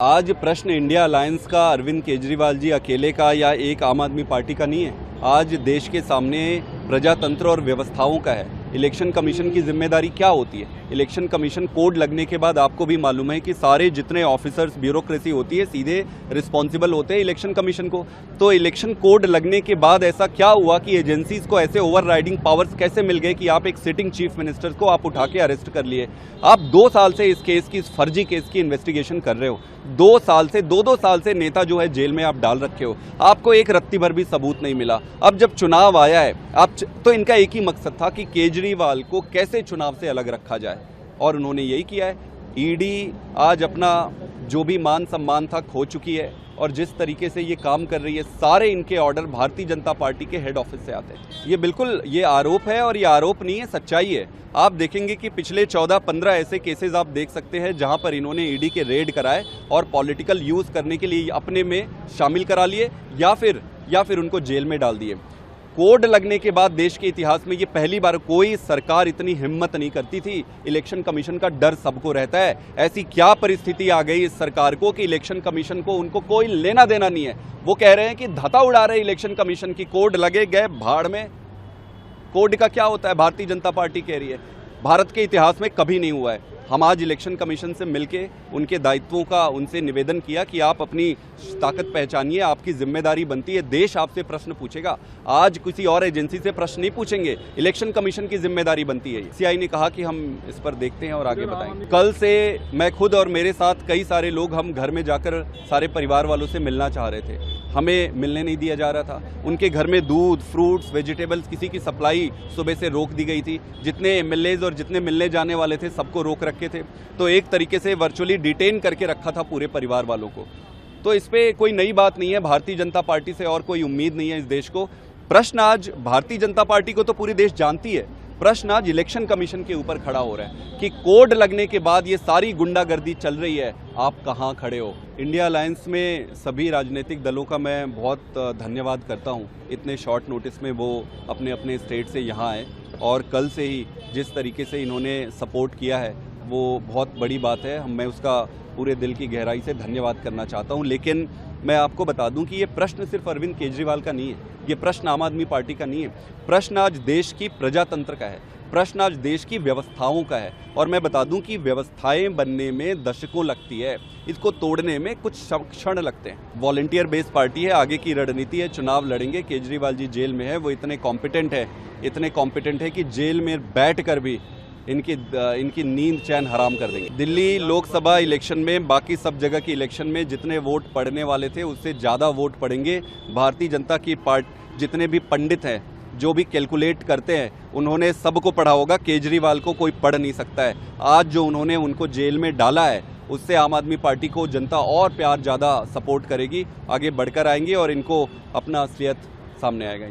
आज प्रश्न India alliance का, अरविंद केजरीवाल जी अकेले का या एक आम आदमी पार्टी का नहीं है। आज देश के सामने प्रजातंत्र और व्यवस्थाओं का है। इलेक्शन कमीशन की जिम्मेदारी क्या होती है? इलेक्शन कमीशन कोड लगने के बाद आपको भी मालूम है कि सारे जितने ऑफिसर्स, ब्यूरोक्रेसी होती है, सीधे रिस्पॉन्सिबल होते हैं इलेक्शन कमीशन को। तो इलेक्शन कोड लगने के बाद ऐसा क्या हुआ कि एजेंसीज को ऐसे ओवरराइडिंग पावर्स कैसे मिल गए कि आप एक सिटिंग चीफ मिनिस्टर को आप उठा के अरेस्ट कर लिए? आप 2 साल से इस केस की, इस फर्जी केस की इन्वेस्टिगेशन कर रहे हो। 2 साल से, 2 साल से नेता जो है जेल में आप डाल रखे हो। आपको एक रत्ती भर भी सबूत नहीं मिला। अब जब चुनाव आया है, तो इनका एक ही मकसद था कि केजरीवाल को कैसे चुनाव से अलग रखा जाए, और उन्होंने यही किया है। ईडी आज अपना जो भी मान सम्मान था खो चुकी है, और जिस तरीके से ये काम कर रही है, सारे इनके ऑर्डर भारतीय जनता पार्टी के हेड ऑफिस से आते हैं। ये बिल्कुल ये आरोप है, और ये आरोप नहीं है, सच्चाई है। आप देखेंगे कि पिछले 14-15 ऐसे केसेस आप देख सकते हैं जहां पर इन्होंने ईडी के रेड कराए और पॉलिटिकल यूज करने के लिए अपने में शामिल करा लिए, या फिर उनको जेल में डाल दिए। कोड लगने के बाद देश के इतिहास में ये पहली बार कोई सरकार इतनी हिम्मत नहीं करती थी। इलेक्शन कमीशन का डर सबको रहता है। ऐसी क्या परिस्थिति आ गई इस सरकार को कि इलेक्शन कमीशन को, उनको कोई लेना देना नहीं है। वो कह रहे हैं कि धता उड़ा रहे इलेक्शन कमीशन की, कोड लगे गए भाड़ में। कोड का क्या होता है? भारतीय जनता पार्टी कह रही है भारत के इतिहास में कभी नहीं हुआ है। हम आज इलेक्शन कमीशन से मिलके उनके दायित्वों का उनसे निवेदन किया कि आप अपनी ताकत पहचानिए, आपकी जिम्मेदारी बनती है, देश आपसे प्रश्न पूछेगा। आज किसी और एजेंसी से प्रश्न नहीं पूछेंगे, इलेक्शन कमीशन की जिम्मेदारी बनती है। सीआई ने कहा कि हम इस पर देखते हैं और आगे बताएंगे। कल से मैं खुद और मेरे साथ कई सारे लोग, हम घर में जाकर सारे परिवार वालों से मिलना चाह रहे थे। हमें मिलने नहीं दिया जा रहा था। उनके घर में दूध, फ्रूट्स, वेजिटेबल्स, किसी की सप्लाई सुबह से रोक दी गई थी। जितने एमएलएज और जितने मिलने जाने वाले थे सबको रोक रखे थे। तो एक तरीके से वर्चुअली डिटेन करके रखा था पूरे परिवार वालों को। तो इस पे कोई नई बात नहीं है। भारतीय जनता पार्टी से और कोई उम्मीद नहीं है इस देश को। प्रश्न आज भारतीय जनता पार्टी को तो पूरी देश जानती है, प्रश्न आज इलेक्शन कमीशन के ऊपर खड़ा हो रहा है कि कोड लगने के बाद ये सारी गुंडागर्दी चल रही है, आप कहां खड़े हो? इंडिया अलायंस में सभी राजनीतिक दलों का मैं बहुत धन्यवाद करता हूं। इतने शॉर्ट नोटिस में वो अपने अपने स्टेट से यहां आए, और कल से ही जिस तरीके से इन्होंने सपोर्ट किया है वो बहुत बड़ी बात है। मैं उसका पूरे दिल की गहराई से धन्यवाद करना चाहता हूं। लेकिन मैं आपको बता दूं कि ये प्रश्न सिर्फ अरविंद केजरीवाल का नहीं है, ये प्रश्न आम आदमी पार्टी का नहीं है। प्रश्न आज देश की प्रजातंत्र का है, प्रश्न आज देश की व्यवस्थाओं का है। और मैं बता दूं कि व्यवस्थाएं बनने में दशकों लगती है, इसको तोड़ने में कुछ क्षण लगते हैं। वॉलंटियर बेस्ड पार्टी है, आगे की रणनीति है, चुनाव लड़ेंगे। केजरीवाल जी जेल में है, वो इतने कॉम्पिटेंट है कि जेल में बैठ कर भी इनकी नींद चैन हराम कर देंगे। दिल्ली लोकसभा इलेक्शन में, बाकी सब जगह की इलेक्शन में जितने वोट पड़ने वाले थे उससे ज़्यादा वोट पड़ेंगे। भारतीय जनता की पार्टी, जितने भी पंडित हैं जो भी कैलकुलेट करते हैं, उन्होंने सबको पढ़ा होगा। केजरीवाल को कोई पढ़ नहीं सकता है। आज जो उन्होंने उनको जेल में डाला है, उससे आम आदमी पार्टी को जनता और प्यार ज़्यादा सपोर्ट करेगी, आगे बढ़कर आएंगी और इनको अपना असलियत सामने आएगा।